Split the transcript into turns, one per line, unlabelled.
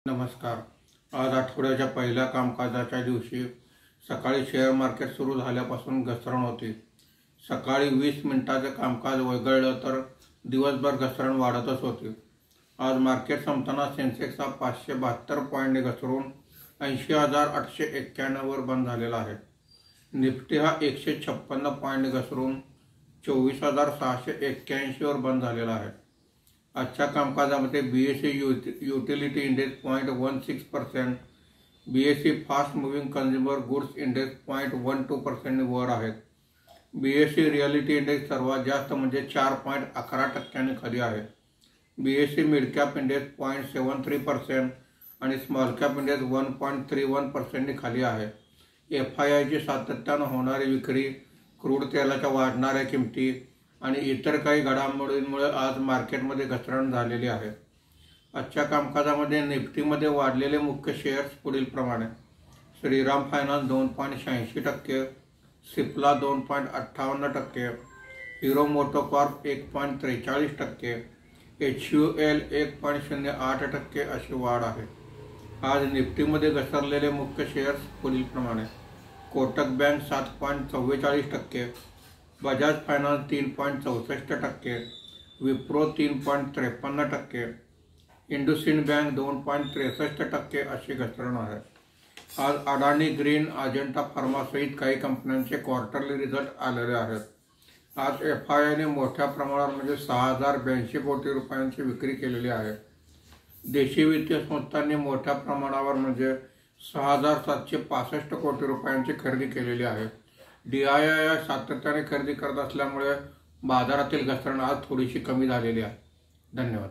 नमस्कार. आज आठवड्याच्या पहिल्या कामकाजाच्या दिवशी सकाळी शेअर मार्केट सुरू झाल्यापासून घसरण होती. सकाळी 20 मिनिटांचे कामकाज वगळलं तर दिवसभर घसरण वाढतच होती. आज मार्केट संपताना सेन्सेक्स हा 572 पॉईंट घसरून 80,891 वर बंद झालेला आहे. निफ्टी हा 156 पॉईंट घसरून 24,681 वर बंद झालेला आहे. आजच्या कामकाजामध्ये BSE utility index 0.16%, BSE fast moving consumer goods index 0.12% वर आहेत. BSE रिअलिटी इंडेक्स सर्वात जास्त म्हणजे 4.11% खाली आहे. BSE मिड कॅप इंडेक्स 0.73% आणि स्मॉल कॅप इंडेक्स 1.31% खाली आहे. FIIची सातत्यानं होणारी विक्री, क्रूड तेलाच्या वाढणाऱ्या किमती आणि इतर काही घडामोडींमुळे आज मार्केटमध्ये घसरण झालेली आहे. आजच्या कामकाजामध्ये निफ्टीमध्ये वाढलेले मुख्य शेअर्स पुढील प्रमाणे: Shriram finance 2.86%, Cipla 2.58%, hero MotoCorp 1.43%, HUL 1.08% अशी वाढ आहे. आज निफ्टीमध्ये घसरलेले मुख्य शेअर्स पुढील प्रमाणे: Kotak bank 7.44%, Bajaj finance 3.64%, Wipro 3.53%, IndusInd bank 2.63% अशी घसरण आहे. आज अडानी ग्रीन, अजंता फार्मा सहित काही कंपन्यांचे क्वार्टरली रिझल्ट आलेले आहेत. आज FIIने मोठ्या प्रमाणावर म्हणजे 6,082 कोटी रुपयांची विक्री केलेली आहे. देशी वित्तीय संस्थांनी मोठ्या प्रमाणावर म्हणजे 6,765 कोटी रुपयांची खरेदी केलेली आहे. DII सातत्याने खरेदी करत असल्यामुळे बाजारातील घसरण आज थोडीशी कमी झालेली आहे. धन्यवाद.